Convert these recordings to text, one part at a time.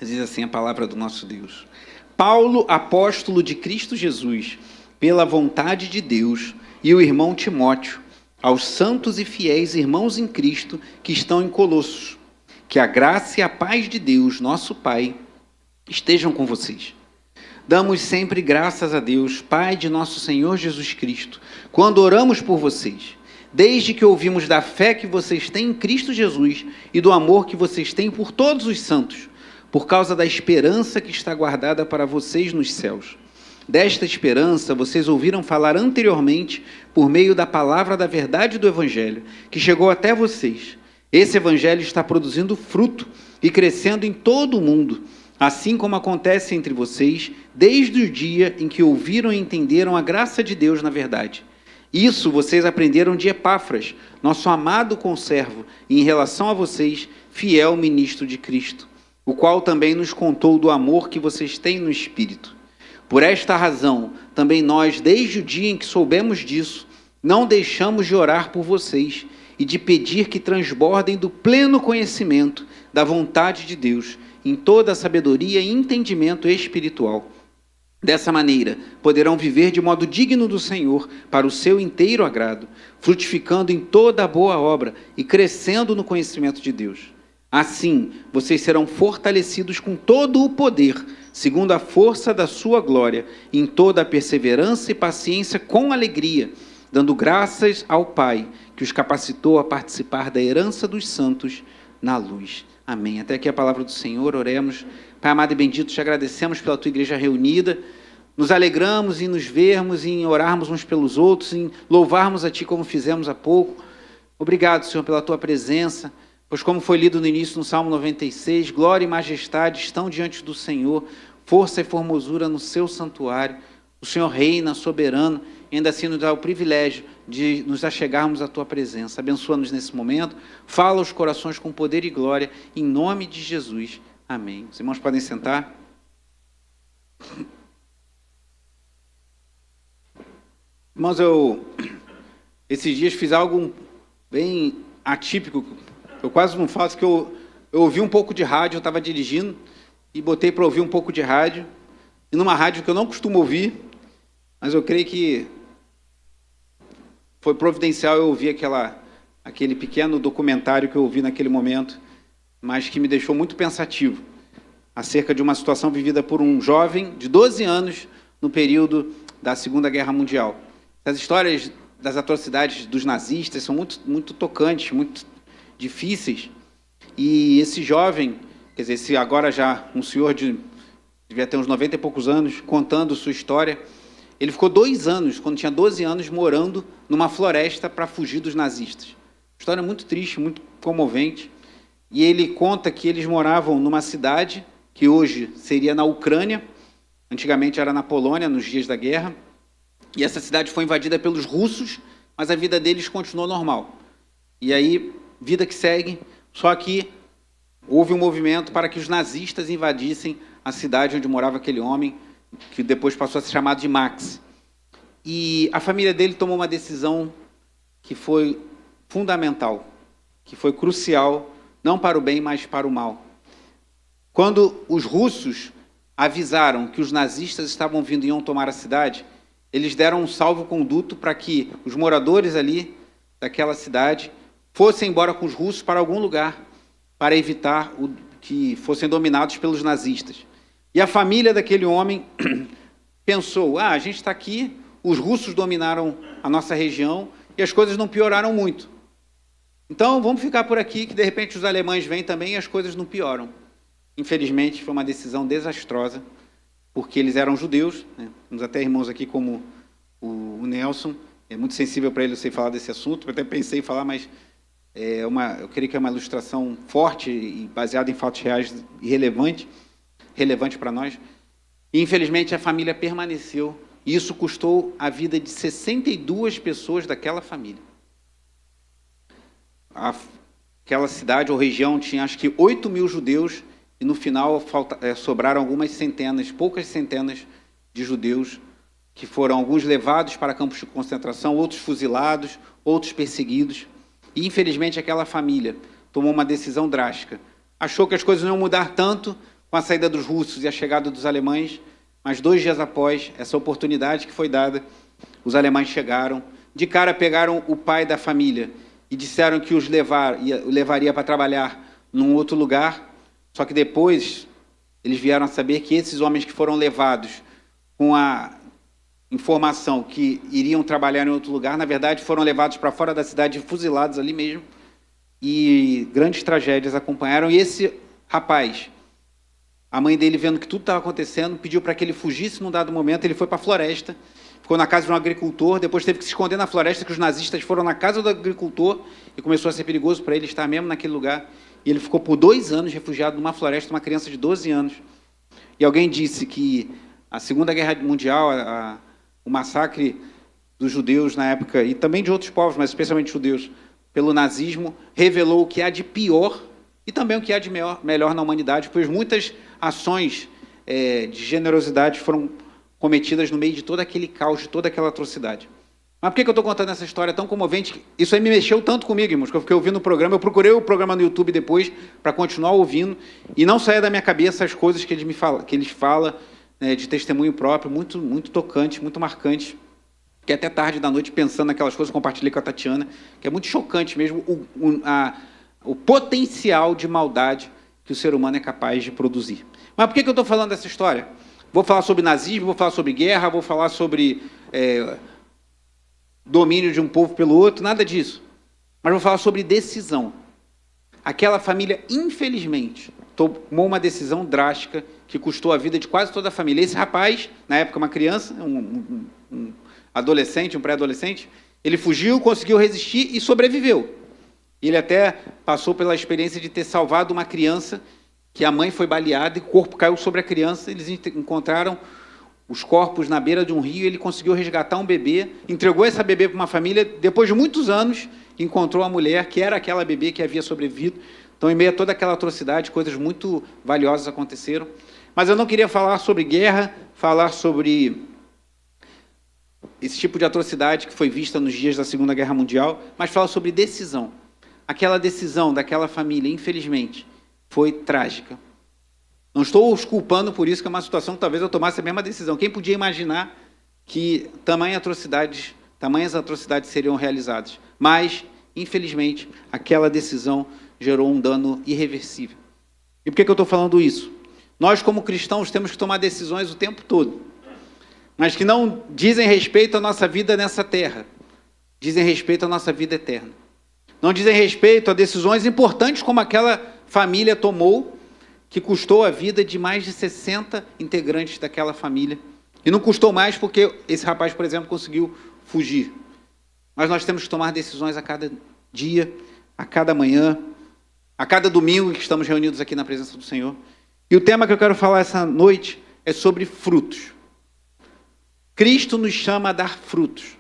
Diz assim a palavra do nosso Deus. Paulo, apóstolo de Cristo Jesus, pela vontade de Deus, e o irmão Timóteo, aos santos e fiéis irmãos em Cristo que estão em Colossos, que a graça e a paz de Deus, nosso Pai, estejam com vocês. Damos sempre graças a Deus, Pai de nosso Senhor Jesus Cristo, quando oramos por vocês, desde que ouvimos da fé que vocês têm em Cristo Jesus e do amor que vocês têm por todos os santos, por causa da esperança que está guardada para vocês nos céus. Desta esperança vocês ouviram falar anteriormente por meio da palavra da verdade do Evangelho, que chegou até vocês. Esse Evangelho está produzindo fruto e crescendo em todo o mundo, assim como acontece entre vocês, desde o dia em que ouviram e entenderam a graça de Deus na verdade. Isso vocês aprenderam de Epáfras, nosso amado conservo, e em relação a vocês, fiel ministro de Cristo, o qual também nos contou do amor que vocês têm no Espírito. Por esta razão, também nós, desde o dia em que soubemos disso, não deixamos de orar por vocês e de pedir que transbordem do pleno conhecimento da vontade de Deus, em toda a sabedoria e entendimento espiritual. Dessa maneira, poderão viver de modo digno do Senhor, para o seu inteiro agrado, frutificando em toda a boa obra e crescendo no conhecimento de Deus. Assim, vocês serão fortalecidos com todo o poder, segundo a força da sua glória, em toda a perseverança e paciência com alegria, dando graças ao Pai, que os capacitou a participar da herança dos santos na luz. Amém. Até aqui a palavra do Senhor, oremos. Pai amado e bendito, te agradecemos pela tua igreja reunida, nos alegramos em nos vermos, em orarmos uns pelos outros, em louvarmos a ti como fizemos há pouco. Obrigado, Senhor, pela tua presença, pois como foi lido no início no Salmo 96, glória e majestade estão diante do Senhor, força e formosura no seu santuário. O Senhor reina soberano, e ainda assim nos dá o privilégio de nos achegarmos à tua presença. Abençoa-nos nesse momento, fala aos corações com poder e glória, em nome de Jesus. Amém. Os irmãos podem sentar. Irmãos, esses dias fiz algo bem atípico, eu quase não faço, que eu ouvi um pouco de rádio, eu estava dirigindo, e botei para ouvir um pouco de rádio, e numa rádio que eu não costumo ouvir, mas eu creio que foi providencial eu ouvir aquele pequeno documentário que eu ouvi naquele momento, mas que me deixou muito pensativo, acerca de uma situação vivida por um jovem de 12 anos no período da Segunda Guerra Mundial. As histórias das atrocidades dos nazistas são muito, muito tocantes, muito difíceis, e esse jovem, quer dizer, esse agora já um senhor devia ter uns 90 e poucos anos, contando sua história, ele ficou 2 anos, quando tinha 12 anos, morando numa floresta para fugir dos nazistas. História muito triste, muito comovente. E ele conta que eles moravam numa cidade que hoje seria na Ucrânia, antigamente era na Polônia, nos dias da guerra, e essa cidade foi invadida pelos russos, mas a vida deles continuou normal. E aí, vida que segue, só que houve um movimento para que os nazistas invadissem a cidade onde morava aquele homem, que depois passou a ser chamado de Max. E a família dele tomou uma decisão que foi fundamental, que foi crucial, não para o bem, mas para o mal. Quando os russos avisaram que os nazistas estavam vindo e iam tomar a cidade, eles deram um salvo-conduto para que os moradores ali daquela cidade fossem embora com os russos para algum lugar, para evitar que fossem dominados pelos nazistas. E a família daquele homem pensou, a gente está aqui, os russos dominaram a nossa região e as coisas não pioraram muito. Então, vamos ficar por aqui, que de repente os alemães vêm também e as coisas não pioram. Infelizmente, foi uma decisão desastrosa, porque eles eram judeus, né? Temos até irmãos aqui como o Nelson, é muito sensível para ele eu sei falar desse assunto, eu até pensei em falar, mas eu creio que é uma ilustração forte e baseada em fatos reais e relevante para nós. E, infelizmente, a família permaneceu, e isso custou a vida de 62 pessoas daquela família. Aquela cidade ou região tinha, acho que, 8.000 judeus, e no final sobraram algumas centenas, poucas centenas de judeus, que foram alguns levados para campos de concentração, outros fuzilados, outros perseguidos. E, infelizmente, aquela família tomou uma decisão drástica. Achou que as coisas não iam mudar tanto com a saída dos russos e a chegada dos alemães, mas 2 dias após essa oportunidade que foi dada, os alemães chegaram, de cara pegaram o pai da família e disseram que os levaria para trabalhar num outro lugar, só que depois eles vieram a saber que esses homens que foram levados com a informação que iriam trabalhar em outro lugar, na verdade foram levados para fora da cidade e fuzilados ali mesmo, e grandes tragédias acompanharam. E esse rapaz, a mãe dele, vendo que tudo estava acontecendo, pediu para que ele fugisse num dado momento. Ele foi para a floresta, ficou na casa de um agricultor, depois teve que se esconder na floresta, que os nazistas foram na casa do agricultor, e começou a ser perigoso para ele estar mesmo naquele lugar. E ele ficou por 2 anos refugiado numa floresta, uma criança de 12 anos. E alguém disse que a Segunda Guerra Mundial, o massacre dos judeus na época, e também de outros povos, mas especialmente judeus, pelo nazismo, revelou o que há de pior e também o que há de melhor na humanidade, pois muitas ações de generosidade foram cometidas no meio de todo aquele caos, de toda aquela atrocidade. Mas por que eu estou contando essa história tão comovente? Isso aí me mexeu tanto comigo, irmãos, que eu fiquei ouvindo o programa. Eu procurei o programa no YouTube depois para continuar ouvindo, e não saía da minha cabeça as coisas que eles falam, né, de testemunho próprio, muito, muito tocante, muito marcante. Que até tarde da noite, pensando naquelas coisas, compartilhei com a Tatiana, que é muito chocante mesmo o potencial de maldade que o ser humano é capaz de produzir. Mas por que eu estou falando dessa história? Vou falar sobre nazismo, vou falar sobre guerra, vou falar sobre domínio de um povo pelo outro, nada disso. Mas vou falar sobre decisão. Aquela família, infelizmente, tomou uma decisão drástica que custou a vida de quase toda a família. Esse rapaz, na época uma criança, um adolescente, um pré-adolescente, ele fugiu, conseguiu resistir e sobreviveu. Ele até passou pela experiência de ter salvado uma criança que a mãe foi baleada e o corpo caiu sobre a criança. Eles encontraram os corpos na beira de um rio, ele conseguiu resgatar um bebê, entregou essa bebê para uma família. Depois de muitos anos, encontrou a mulher, que era aquela bebê que havia sobrevivido. Então, em meio a toda aquela atrocidade, coisas muito valiosas aconteceram. Mas eu não queria falar sobre guerra, falar sobre esse tipo de atrocidade que foi vista nos dias da Segunda Guerra Mundial, mas falar sobre decisão. Aquela decisão daquela família, infelizmente, foi trágica. Não estou os culpando por isso, que é uma situação que talvez eu tomasse a mesma decisão. Quem podia imaginar que tamanhas atrocidades seriam realizadas? Mas, infelizmente, aquela decisão gerou um dano irreversível. E por que eu estou falando isso? Nós, como cristãos, temos que tomar decisões o tempo todo, mas que não dizem respeito à nossa vida nessa terra, dizem respeito à nossa vida eterna. Não dizem respeito a decisões importantes como aquela família tomou, que custou a vida de mais de 60 integrantes daquela família. E não custou mais porque esse rapaz, por exemplo, conseguiu fugir. Mas nós temos que tomar decisões a cada dia, a cada manhã, a cada domingo que estamos reunidos aqui na presença do Senhor. E o tema que eu quero falar essa noite é sobre frutos. Cristo nos chama a dar frutos.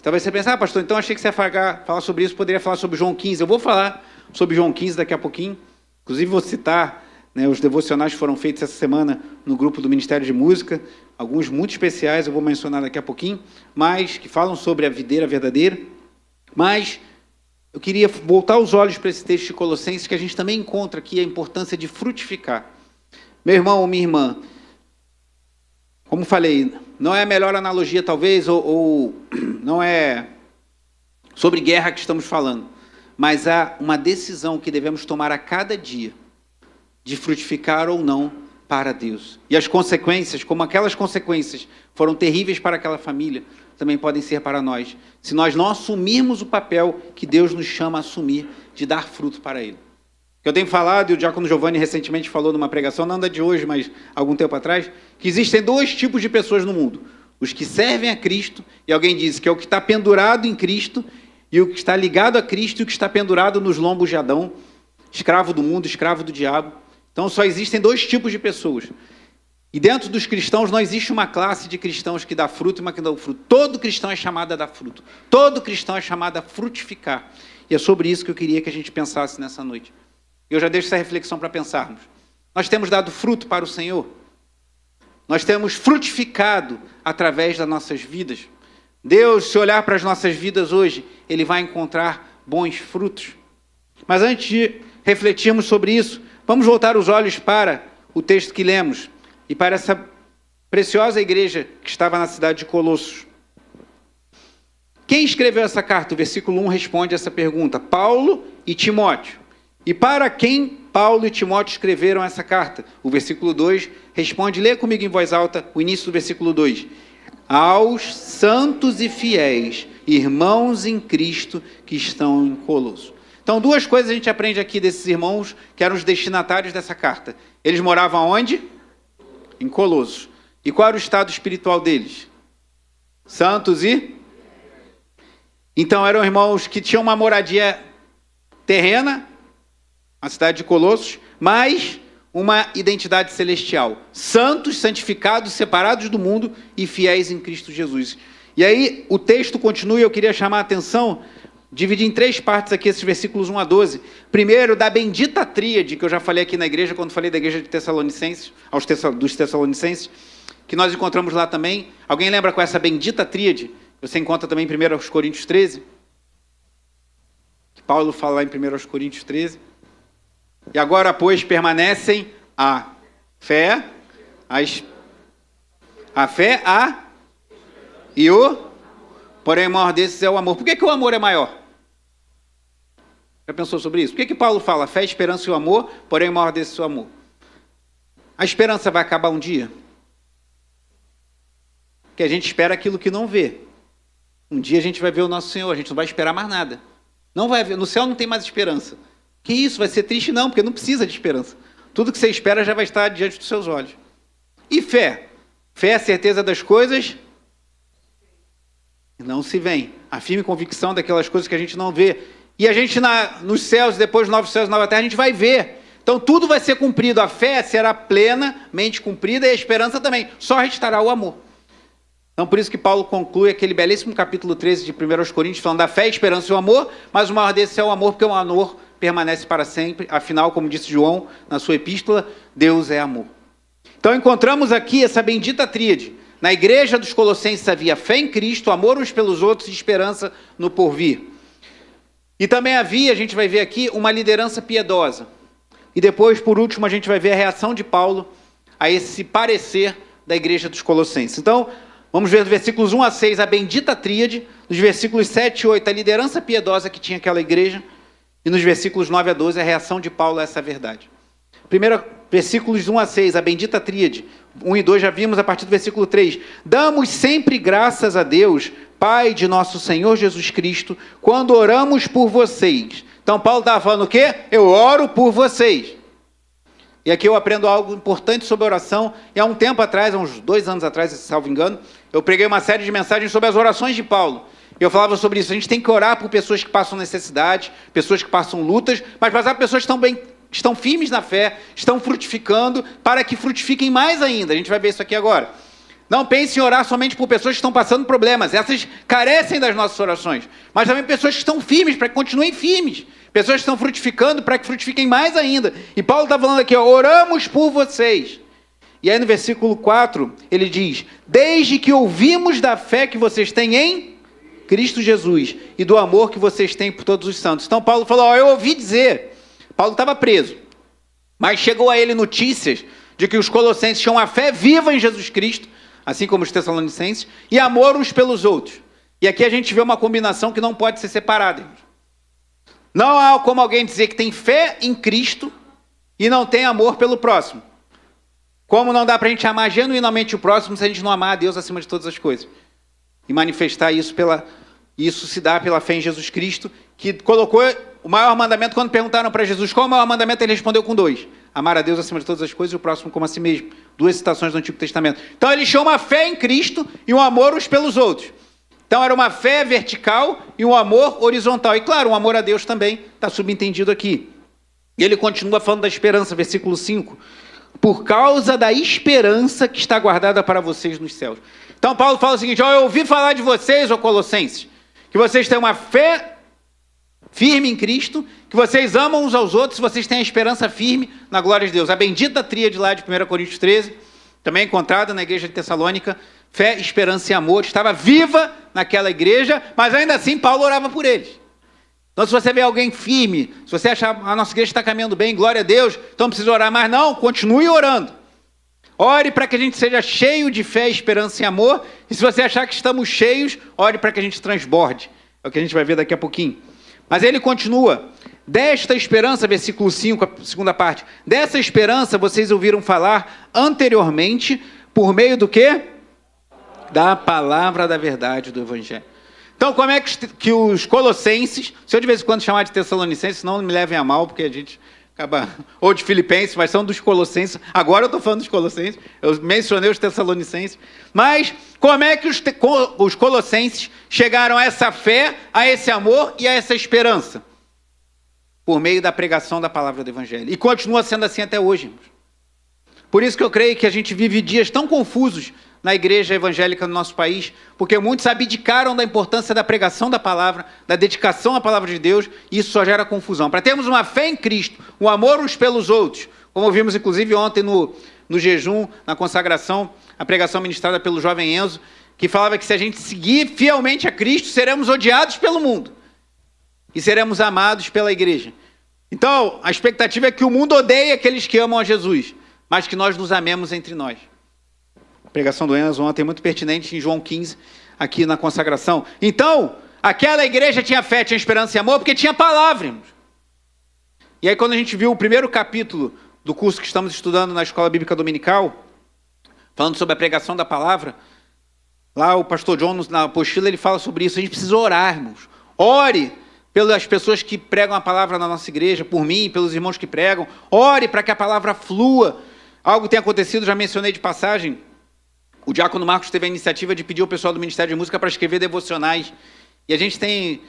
Talvez você pense, pastor, então achei que você ia falar sobre isso, poderia falar sobre João 15. Eu vou falar sobre João 15 daqui a pouquinho. Inclusive vou citar, os devocionais que foram feitos essa semana no grupo do Ministério de Música, alguns muito especiais, eu vou mencionar daqui a pouquinho, mas que falam sobre a videira verdadeira. Mas eu queria voltar os olhos para esse texto de Colossenses, que a gente também encontra aqui a importância de frutificar. Meu irmão ou minha irmã, como falei, não é a melhor analogia talvez, ou não é sobre guerra que estamos falando, mas há uma decisão que devemos tomar a cada dia, de frutificar ou não para Deus. E as consequências, como aquelas consequências foram terríveis para aquela família, também podem ser para nós, se nós não assumirmos o papel que Deus nos chama a assumir, de dar fruto para Ele. Eu tenho falado, e o diácono Giovanni recentemente falou numa pregação, não da de hoje, mas algum tempo atrás, que existem 2 tipos de pessoas no mundo. Os que servem a Cristo, e alguém diz que é o que está pendurado em Cristo, e o que está ligado a Cristo, e o que está pendurado nos lombos de Adão, escravo do mundo, escravo do diabo. Então só existem 2 tipos de pessoas. E dentro dos cristãos não existe uma classe de cristãos que dá fruto e uma que não dá fruto. Todo cristão é chamado a dar fruto. Todo cristão é chamado a frutificar. E é sobre isso que eu queria que a gente pensasse nessa noite. Eu já deixo essa reflexão para pensarmos. Nós temos dado fruto para o Senhor. Nós temos frutificado através das nossas vidas. Deus, se olhar para as nossas vidas hoje, Ele vai encontrar bons frutos. Mas antes de refletirmos sobre isso, vamos voltar os olhos para o texto que lemos e para essa preciosa igreja que estava na cidade de Colossos. Quem escreveu essa carta? O versículo 1 responde essa pergunta: Paulo e Timóteo. E para quem Paulo e Timóteo escreveram essa carta? O versículo 2 responde, lê comigo em voz alta o início do versículo 2. Aos santos e fiéis, irmãos em Cristo que estão em Colosso. Então, duas coisas a gente aprende aqui desses irmãos que eram os destinatários dessa carta. Eles moravam onde? Em Colosso. E qual era o estado espiritual deles? Santos e... Então, eram irmãos que tinham uma moradia terrena, a cidade de Colossos, mas uma identidade celestial. Santos, santificados, separados do mundo e fiéis em Cristo Jesus. E aí, o texto continua e eu queria chamar a atenção, dividir em 3 partes aqui, esses versículos 1 a 12. Primeiro, da bendita tríade, que eu já falei aqui na igreja, quando falei da igreja de Tessalonicenses, dos Tessalonicenses, que nós encontramos lá também. Alguém lembra com essa bendita tríade? Você encontra também em 1 Coríntios 13. Que Paulo fala lá em 1 Coríntios 13. E agora, pois, permanecem a fé, e o... Porém, o maior desses é o amor. Por que o amor é maior? Já pensou sobre isso? Por que Paulo fala fé, esperança e o amor, porém o maior desses é o amor? A esperança vai acabar um dia? Porque a gente espera aquilo que não vê. Um dia a gente vai ver o nosso Senhor, a gente não vai esperar mais nada. Não vai ver, no céu não tem mais esperança. Que isso, vai ser triste? Não, porque não precisa de esperança. Tudo que você espera já vai estar diante dos seus olhos. E fé? Fé é a certeza das coisas que não se veem. A firme convicção daquelas coisas que a gente não vê. E a gente nos céus, depois dos novos céus e nova terra, a gente vai ver. Então tudo vai ser cumprido. A fé será plenamente cumprida e a esperança também. Só restará o amor. Então, por isso que Paulo conclui aquele belíssimo capítulo 13 de 1 Coríntios, falando da fé, esperança e o amor, mas o maior desses é o amor, porque o amor permanece para sempre. Afinal, como disse João na sua epístola, Deus é amor. Então, encontramos aqui essa bendita tríade. Na igreja dos Colossenses havia fé em Cristo, amor uns pelos outros e esperança no porvir. E também havia, a gente vai ver aqui, uma liderança piedosa. E depois, por último, a gente vai ver a reação de Paulo a esse parecer da igreja dos Colossenses. Então, vamos ver dos versículos 1 a 6 a bendita tríade, nos versículos 7 e 8 a liderança piedosa que tinha aquela igreja, e nos versículos 9 a 12 a reação de Paulo a essa verdade. Primeiro, versículos 1 a 6, a bendita tríade. 1 e 2 já vimos a partir do versículo 3. Damos sempre graças a Deus, Pai de nosso Senhor Jesus Cristo, quando oramos por vocês. Então Paulo estava falando o quê? Eu oro por vocês. E aqui eu aprendo algo importante sobre oração. E há um tempo atrás, há uns 2 anos atrás, se salvo engano, eu preguei uma série de mensagens sobre as orações de Paulo. Eu falava sobre isso. A gente tem que orar por pessoas que passam necessidade, pessoas que passam lutas, mas para pessoas que estão firmes na fé, estão frutificando, para que frutifiquem mais ainda. A gente vai ver isso aqui agora. Não pense em orar somente por pessoas que estão passando problemas. Essas carecem das nossas orações. Mas também pessoas que estão firmes, para que continuem firmes. Pessoas que estão frutificando, para que frutifiquem mais ainda. E Paulo está falando aqui, ó, oramos por vocês. E aí no versículo 4, ele diz, desde que ouvimos da fé que vocês têm em Cristo Jesus e do amor que vocês têm por todos os santos. Então Paulo falou, ó, eu ouvi dizer, Paulo estava preso, mas chegou a ele notícias de que os colossenses tinham a fé viva em Jesus Cristo, assim como os tessalonicenses, e amor uns pelos outros. E aqui a gente vê uma combinação que não pode ser separada. Não há como alguém dizer que tem fé em Cristo e não tem amor pelo próximo. Como não dá para a gente amar genuinamente o próximo se a gente não amar a Deus acima de todas as coisas. E manifestar isso isso se dá pela fé em Jesus Cristo, que colocou o maior mandamento. Quando perguntaram para Jesus qual é o maior mandamento, ele respondeu com 2. Amar a Deus acima de todas as coisas e o próximo como a si mesmo. 2 citações do Antigo Testamento. Então ele tinha uma fé em Cristo e um amor uns pelos outros. Então era uma fé vertical e um amor horizontal. E claro, um amor a Deus também está subentendido aqui. E ele continua falando da esperança, versículo 5. Por causa da esperança que está guardada para vocês nos céus. Então Paulo fala o seguinte, ó, eu ouvi falar de vocês, ó Colossenses, que vocês têm uma fé firme em Cristo, que vocês amam uns aos outros, vocês têm a esperança firme na glória de Deus. A bendita tríade lá de 1 Coríntios 13, também encontrada na igreja de Tessalônica, fé, esperança e amor, estava viva naquela igreja, mas ainda assim Paulo orava por eles. Então, se você vê alguém firme, se você achar a nossa igreja está caminhando bem, glória a Deus, então não precisa orar mais, não, continue orando. Ore para que a gente seja cheio de fé, esperança e amor. E se você achar que estamos cheios, ore para que a gente transborde. É o que a gente vai ver daqui a pouquinho. Mas ele continua. Desta esperança, versículo 5, a segunda parte. Dessa esperança vocês ouviram falar anteriormente por meio do quê? Da palavra da verdade do Evangelho. Então, como é que os colossenses, se eu de vez em quando chamar de tessalonicenses, não me levem a mal, porque a gente acaba, ou de filipenses, mas são dos colossenses. Agora eu estou falando dos colossenses, eu mencionei os tessalonicenses. Mas como é que os colossenses chegaram a essa fé, a esse amor e a essa esperança? Por meio da pregação da palavra do Evangelho. E continua sendo assim até hoje, irmãos. Por isso que eu creio que a gente vive dias tão confusos na igreja evangélica no nosso país, porque muitos abdicaram da importância da pregação da palavra, da dedicação à palavra de Deus, e isso só gera confusão. Para termos uma fé em Cristo, um amor uns pelos outros, como vimos inclusive ontem no jejum, na consagração, a pregação ministrada pelo jovem Enzo, que falava que se a gente seguir fielmente a Cristo, seremos odiados pelo mundo e seremos amados pela igreja. Então, a expectativa é que o mundo odeie aqueles que amam a Jesus, mas que nós nos amemos entre nós. A pregação do Enzo ontem é muito pertinente em João 15, aqui na consagração. Então, aquela igreja tinha fé, tinha esperança e amor, porque tinha palavra, irmãos. E aí, quando a gente viu o primeiro capítulo do curso que estamos estudando na Escola Bíblica Dominical, falando sobre a pregação da palavra, lá o pastor John, na apostila, ele fala sobre isso. A gente precisa orar, irmãos. Ore pelas pessoas que pregam a palavra na nossa igreja, por mim, pelos irmãos que pregam. Ore para que a palavra flua. Algo tem acontecido, já mencionei de passagem. O diácono Marcos teve a iniciativa de pedir ao pessoal do Ministério de Música para escrever devocionais. E a gente tem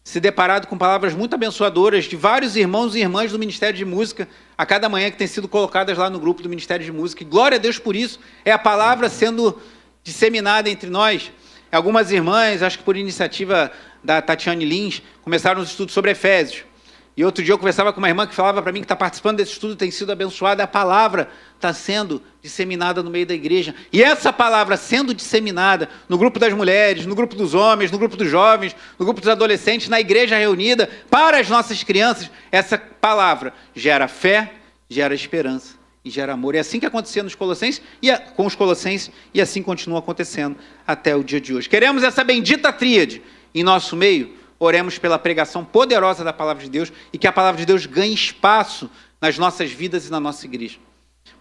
se deparado com palavras muito abençoadoras de vários irmãos e irmãs do Ministério de Música a cada manhã que têm sido colocadas lá no grupo do Ministério de Música. E glória a Deus por isso. É a palavra sendo disseminada entre nós. Algumas irmãs, acho que por iniciativa da Tatiane Lins, começaram os estudos sobre Efésios. E outro dia eu conversava com uma irmã que falava para mim que está participando desse estudo, tem sido abençoada, a palavra está sendo disseminada no meio da igreja. E essa palavra sendo disseminada no grupo das mulheres, no grupo dos homens, no grupo dos jovens, no grupo dos adolescentes, na igreja reunida, para as nossas crianças, essa palavra gera fé, gera esperança e gera amor. É assim que acontecia nos Colossenses, com os Colossenses, e assim continua acontecendo até o dia de hoje. Queremos essa bendita tríade em nosso meio. Oremos pela pregação poderosa da palavra de Deus e que a palavra de Deus ganhe espaço nas nossas vidas e na nossa igreja.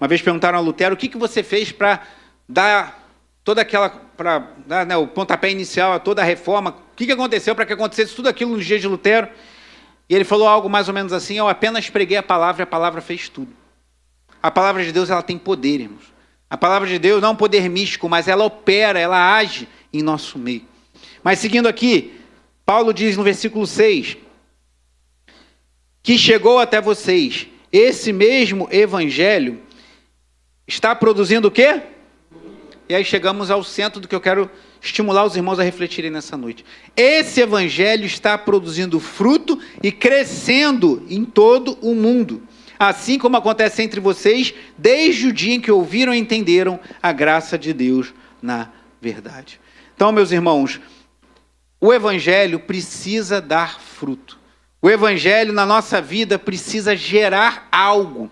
Uma vez perguntaram a Lutero, o que você fez para dar toda aquela, para dar, né, o pontapé inicial a toda a reforma, o que aconteceu para que acontecesse tudo aquilo nos dias de Lutero? E ele falou algo mais ou menos assim, eu apenas preguei a palavra e a palavra fez tudo. A palavra de Deus, ela tem poder, irmãos. A palavra de Deus não é um poder místico, mas ela opera, ela age em nosso meio. Mas seguindo aqui, Paulo diz no versículo 6, que chegou até vocês, esse mesmo evangelho está produzindo o quê? E aí chegamos ao centro do que eu quero estimular os irmãos a refletirem nessa noite. Esse evangelho está produzindo fruto e crescendo em todo o mundo, assim como acontece entre vocês, desde o dia em que ouviram e entenderam a graça de Deus na verdade. Então, meus irmãos, o evangelho precisa dar fruto. O evangelho na nossa vida precisa gerar algo.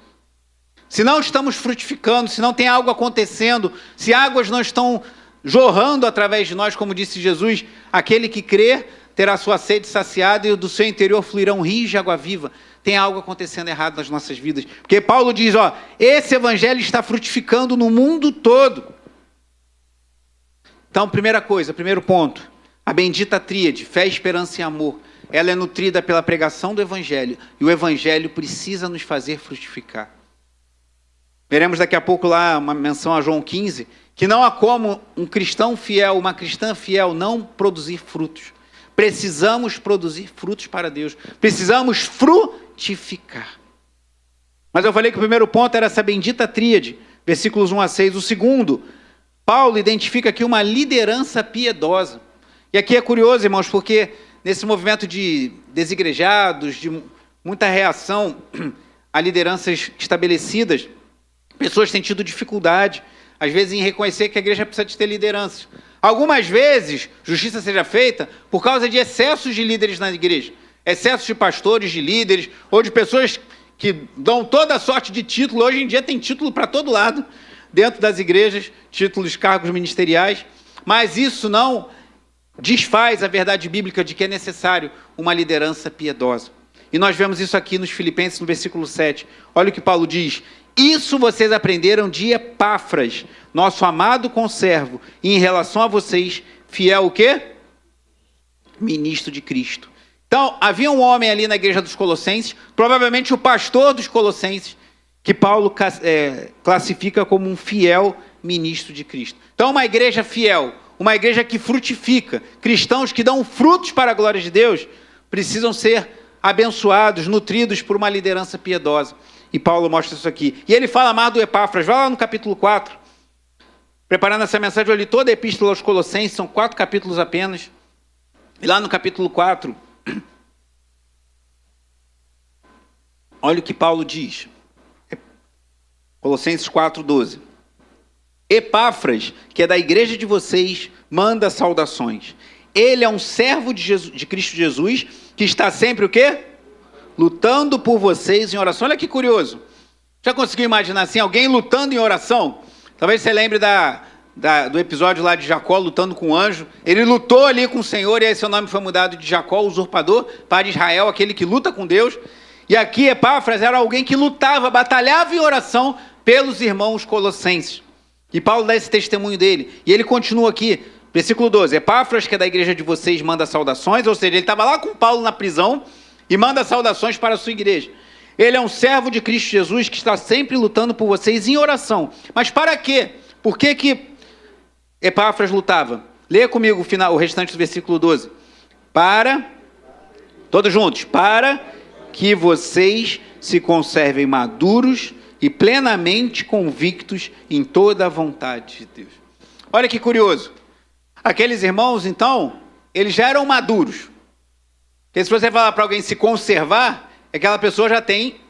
Se não estamos frutificando, se não tem algo acontecendo, se águas não estão jorrando através de nós, como disse Jesus, aquele que crê terá sua sede saciada e do seu interior fluirão rios de água viva. Tem algo acontecendo errado nas nossas vidas. Porque Paulo diz, esse evangelho está frutificando no mundo todo. Então, primeira coisa, primeiro ponto. A bendita tríade, fé, esperança e amor, ela é nutrida pela pregação do Evangelho, e o Evangelho precisa nos fazer frutificar. Veremos daqui a pouco lá uma menção a João 15, que não há como um cristão fiel, uma cristã fiel não produzir frutos. Precisamos produzir frutos para Deus, precisamos frutificar. Mas eu falei que o primeiro ponto era essa bendita tríade, versículos 1 a 6. O segundo, Paulo identifica aqui uma liderança piedosa. E aqui é curioso, irmãos, porque nesse movimento de desigrejados, de muita reação a lideranças estabelecidas, pessoas têm tido dificuldade, às vezes, em reconhecer que a igreja precisa de ter lideranças. Algumas vezes, justiça seja feita por causa de excessos de líderes na igreja. excesso de pastores, de líderes, ou de pessoas que dão toda sorte de título. Hoje em dia tem título para todo lado, dentro das igrejas, títulos, cargos ministeriais, mas isso não desfaz a verdade bíblica de que é necessário uma liderança piedosa. E nós vemos isso aqui nos Filipenses, no versículo 7. Olha o que Paulo diz: isso vocês aprenderam de Epáfras, nosso amado conservo, e em relação a vocês, fiel o quê? Ministro de Cristo. Então, havia um homem ali na igreja dos Colossenses, provavelmente o pastor dos Colossenses, que Paulo classifica como um fiel ministro de Cristo. Então, uma igreja fiel, uma igreja que frutifica, cristãos que dão frutos para a glória de Deus, precisam ser abençoados, nutridos por uma liderança piedosa. E Paulo mostra isso aqui. E ele fala mais do Epáfras. Vai lá no capítulo 4. Preparando essa mensagem, eu li toda a epístola aos Colossenses, são 4 capítulos apenas. E lá no capítulo 4, olha o que Paulo diz. Colossenses 4:12. Epáfras, que é da igreja de vocês, manda saudações. Ele é um servo de Cristo Jesus, que está sempre o quê? Lutando por vocês em oração. Olha que curioso. Já conseguiu imaginar assim, alguém lutando em oração? Talvez você lembre do episódio lá de Jacó lutando com o anjo. Ele lutou ali com o Senhor, e aí seu nome foi mudado de Jacó, usurpador, para Israel, aquele que luta com Deus. E aqui Epáfras era alguém que lutava, batalhava em oração pelos irmãos colossenses. E Paulo dá esse testemunho dele. E ele continua aqui, versículo 12. Epáfras, que é da igreja de vocês, manda saudações. Ou seja, ele estava lá com Paulo na prisão e manda saudações para a sua igreja. Ele é um servo de Cristo Jesus que está sempre lutando por vocês em oração. Mas para quê? Por que Epáfras lutava? Leia comigo o restante do versículo 12. Todos juntos, para que vocês se conservem maduros e plenamente convictos em toda a vontade de Deus. Olha que curioso. Aqueles irmãos, então, eles já eram maduros. Porque se você falar para alguém se conservar, aquela pessoa já tem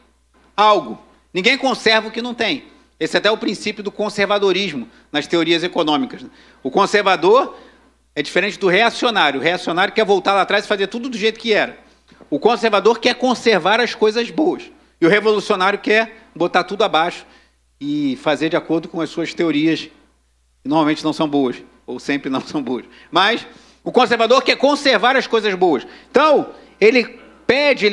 algo. Ninguém conserva o que não tem. Esse é até o princípio do conservadorismo nas teorias econômicas. O conservador é diferente do reacionário. O reacionário quer voltar lá atrás e fazer tudo do jeito que era. O conservador quer conservar as coisas boas. E o revolucionário quer botar tudo abaixo e fazer de acordo com as suas teorias, que normalmente não são boas, ou sempre não são boas. Mas o conservador quer conservar as coisas boas. Então, ele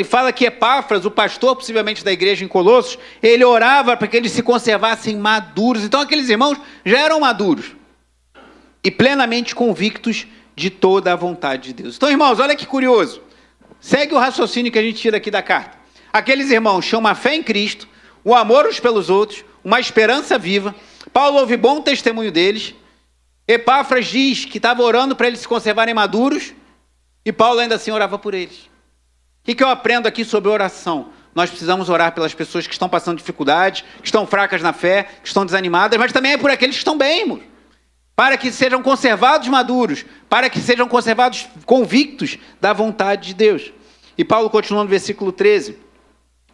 fala que Epáfras, o pastor possivelmente da igreja em Colossos, ele orava para que eles se conservassem maduros. Então aqueles irmãos já eram maduros e plenamente convictos de toda a vontade de Deus. Então, irmãos, olha que curioso. Segue o raciocínio que a gente tira aqui da carta. Aqueles irmãos tinham uma fé em Cristo, o amor uns pelos outros, uma esperança viva. Paulo ouve bom testemunho deles. Epáfras diz que estava orando para eles se conservarem maduros, e Paulo ainda assim orava por eles. O que eu aprendo aqui sobre oração? Nós precisamos orar pelas pessoas que estão passando dificuldades, que estão fracas na fé, que estão desanimadas, mas também é por aqueles que estão bem, irmãos. Para que sejam conservados maduros, para que sejam conservados convictos da vontade de Deus. E Paulo continua no versículo 13.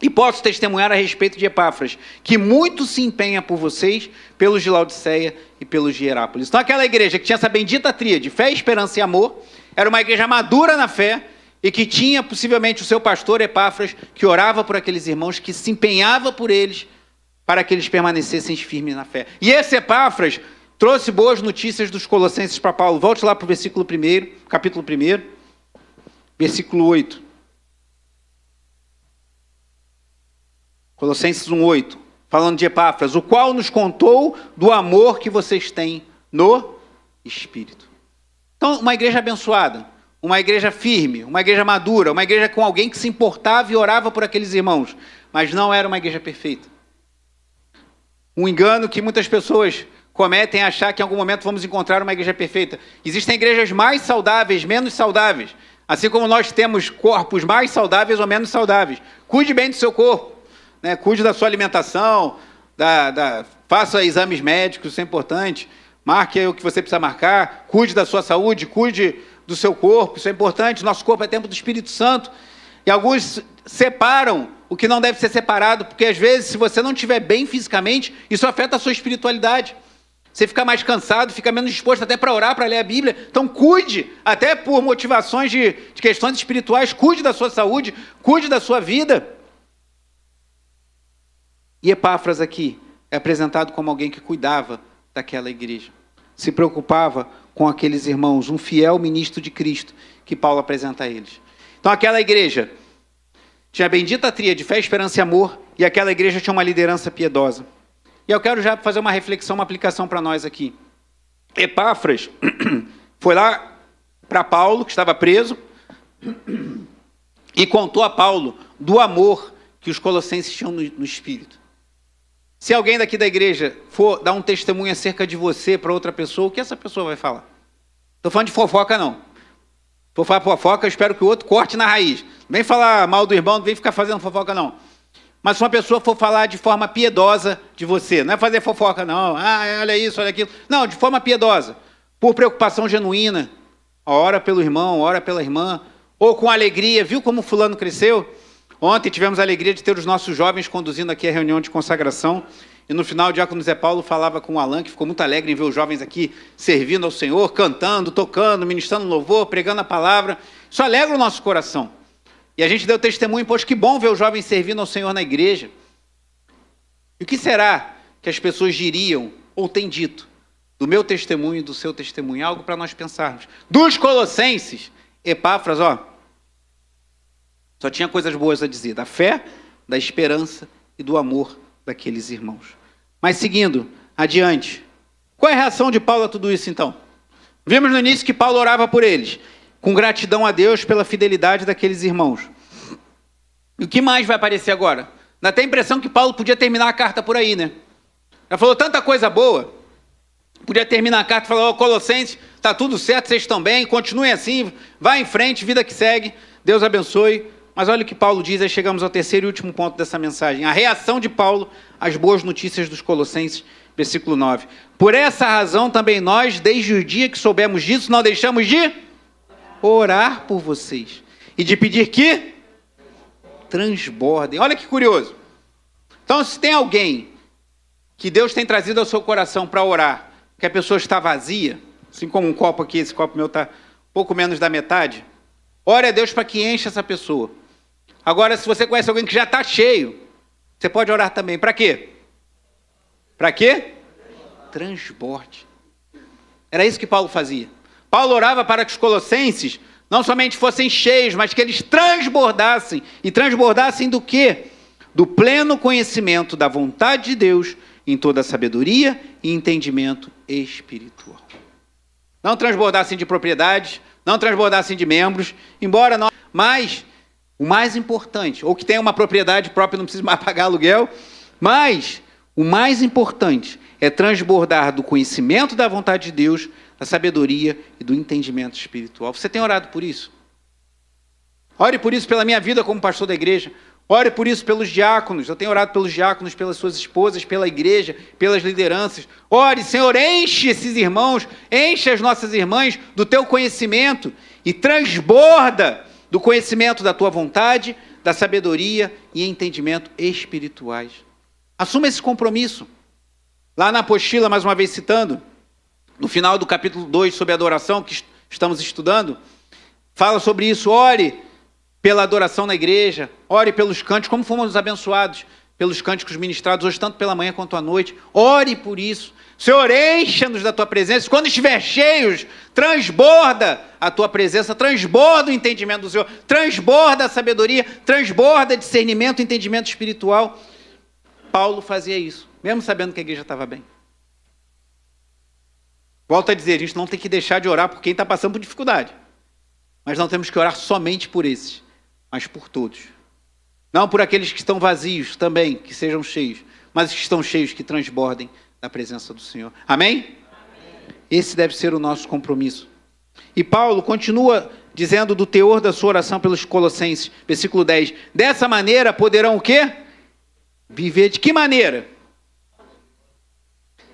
E posso testemunhar a respeito de Epáfras, que muito se empenha por vocês, pelos de Laodiceia e pelos de Hierápolis. Então aquela igreja que tinha essa bendita tríade, fé, esperança e amor, era uma igreja madura na fé, e que tinha possivelmente o seu pastor Epáfras, que orava por aqueles irmãos, que se empenhava por eles, para que eles permanecessem firmes na fé. E esse Epáfras trouxe boas notícias dos Colossenses para Paulo. Volte lá para o versículo 1, capítulo 1, versículo 8. Colossenses 1:8, falando de Epáfras, o qual nos contou do amor que vocês têm no Espírito. Então, uma igreja abençoada, uma igreja firme, uma igreja madura, uma igreja com alguém que se importava e orava por aqueles irmãos, mas não era uma igreja perfeita. Um engano que muitas pessoas cometem é achar que em algum momento vamos encontrar uma igreja perfeita. Existem igrejas mais saudáveis, menos saudáveis, assim como nós temos corpos mais saudáveis ou menos saudáveis. Cuide bem do seu corpo. Cuide da sua alimentação, faça exames médicos, isso é importante. Marque o que você precisa marcar. Cuide da sua saúde, cuide do seu corpo, isso é importante. Nosso corpo é templo do Espírito Santo. E alguns separam o que não deve ser separado, porque às vezes, se você não estiver bem fisicamente, isso afeta a sua espiritualidade. Você fica mais cansado, fica menos disposto até para orar, para ler a Bíblia. Então cuide, até por motivações de questões espirituais, cuide da sua saúde, cuide da sua vida. E Epáfras aqui é apresentado como alguém que cuidava daquela igreja. Se preocupava com aqueles irmãos, um fiel ministro de Cristo que Paulo apresenta a eles. Então aquela igreja tinha a bendita tríade, fé, esperança e amor, e aquela igreja tinha uma liderança piedosa. E eu quero já fazer uma reflexão, uma aplicação para nós aqui. Epáfras foi lá para Paulo, que estava preso, e contou a Paulo do amor que os colossenses tinham no espírito. Se alguém daqui da igreja for dar um testemunho acerca de você para outra pessoa, o que essa pessoa vai falar? Estou falando de fofoca, não. Se for falar fofoca, eu espero que o outro corte na raiz. Não vem falar mal do irmão, não vem ficar fazendo fofoca, não. Mas se uma pessoa for falar de forma piedosa de você, não é fazer fofoca, não. Ah, olha isso, olha aquilo. Não, de forma piedosa. Por preocupação genuína. Ora pelo irmão, ora pela irmã. Ou com alegria. Viu como fulano cresceu? Ontem tivemos a alegria de ter os nossos jovens conduzindo aqui a reunião de consagração. E no final, o diácono Zé Paulo falava com o Alan, que ficou muito alegre em ver os jovens aqui servindo ao Senhor, cantando, tocando, ministrando louvor, pregando a palavra. Isso alegra o nosso coração. E a gente deu testemunho, poxa, que bom ver os jovens servindo ao Senhor na igreja. E o que será que as pessoas diriam, ou têm dito, do meu testemunho e do seu testemunho? Algo para nós pensarmos. Dos colossenses, Epáfras, só tinha coisas boas a dizer, da fé, da esperança e do amor daqueles irmãos. Mas seguindo adiante, qual é a reação de Paulo a tudo isso então? Vimos no início que Paulo orava por eles, com gratidão a Deus pela fidelidade daqueles irmãos. E o que mais vai aparecer agora? Dá até a impressão que Paulo podia terminar a carta por aí, né? Já falou tanta coisa boa, podia terminar a carta e falar, Colossenses, está tudo certo, vocês estão bem, continuem assim, vá em frente, vida que segue, Deus abençoe. Mas olha o que Paulo diz, aí chegamos ao terceiro e último ponto dessa mensagem. A reação de Paulo às boas notícias dos Colossenses, versículo 9. Por essa razão também nós, desde o dia que soubemos disso, não deixamos de orar por vocês e de pedir que transbordem. Olha que curioso. Então, se tem alguém que Deus tem trazido ao seu coração para orar, que a pessoa está vazia, assim como um copo aqui, esse copo meu está pouco menos da metade, ore a Deus para que encha essa pessoa. Agora, se você conhece alguém que já está cheio, você pode orar também. Para quê? Para quê? Transborde. Era isso que Paulo fazia. Paulo orava para que os colossenses não somente fossem cheios, mas que eles transbordassem. E transbordassem do quê? Do pleno conhecimento da vontade de Deus em toda a sabedoria e entendimento espiritual. Não transbordassem de propriedades, não transbordassem de membros, embora não... Mas o mais importante, ou que tenha uma propriedade própria, não precisa mais pagar aluguel, mas o mais importante é transbordar do conhecimento da vontade de Deus, da sabedoria e do entendimento espiritual. Você tem orado por isso? Ore por isso pela minha vida como pastor da igreja. Ore por isso pelos diáconos. Eu tenho orado pelos diáconos, pelas suas esposas, pela igreja, pelas lideranças. Ore, Senhor, enche esses irmãos, enche as nossas irmãs do teu conhecimento e transborda do conhecimento da tua vontade, da sabedoria e entendimento espirituais. Assuma esse compromisso. Lá na apostila, mais uma vez citando, no final do capítulo 2, sobre a adoração, que estamos estudando, fala sobre isso. Ore pela adoração na igreja, ore pelos cânticos, como fomos abençoados pelos cânticos ministrados hoje, tanto pela manhã quanto à noite. Ore por isso. Senhor, encha-nos da tua presença. Quando estiver cheios, transborda a tua presença, transborda o entendimento do Senhor, transborda a sabedoria, transborda discernimento, entendimento espiritual. Paulo fazia isso, mesmo sabendo que a igreja estava bem. Volto a dizer, a gente não tem que deixar de orar por quem está passando por dificuldade. Mas não temos que orar somente por esses, mas por todos. Não por aqueles que estão vazios também, que sejam cheios, mas os que estão cheios, que transbordem da presença do Senhor. Amém? Amém? Esse deve ser o nosso compromisso. E Paulo continua dizendo do teor da sua oração pelos Colossenses, versículo 10. Dessa maneira poderão o quê? Viver de que maneira?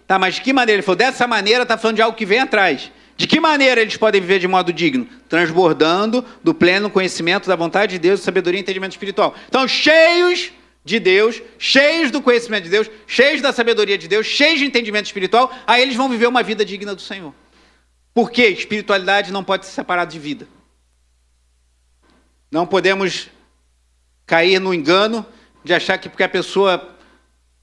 Tá, mas de que maneira? Ele falou, dessa maneira está falando de algo que vem atrás. De que maneira eles podem viver de modo digno? Transbordando do pleno conhecimento da vontade de Deus, sabedoria e entendimento espiritual. Então, cheios de Deus, cheios do conhecimento de Deus, cheios da sabedoria de Deus, cheios de entendimento espiritual, aí eles vão viver uma vida digna do Senhor. Por quê? Espiritualidade não pode ser separada de vida. Não podemos cair no engano de achar que porque a pessoa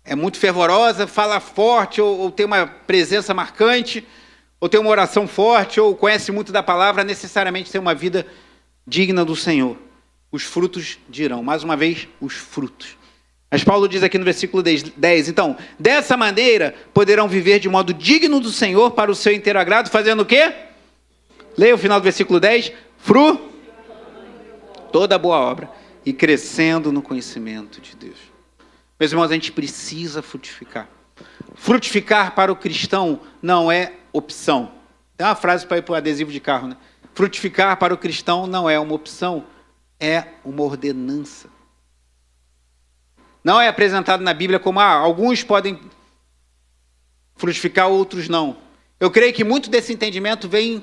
é muito fervorosa, fala forte, ou tem uma presença marcante, ou tem uma oração forte, ou conhece muito da palavra, necessariamente tem uma vida digna do Senhor. Os frutos dirão. Mais uma vez, os frutos. Mas Paulo diz aqui no versículo 10, então, dessa maneira poderão viver de modo digno do Senhor para o seu inteiro agrado, fazendo o quê? Leia o final do versículo 10. Toda boa obra e crescendo no conhecimento de Deus. Meus irmãos, a gente precisa frutificar. Frutificar para o cristão não é opção. Tem uma frase para ir para o adesivo de carro, né? Frutificar para o cristão não é uma opção, é uma ordenança. Não é apresentado na Bíblia como alguns podem frutificar, outros não. Eu creio que muito desse entendimento vem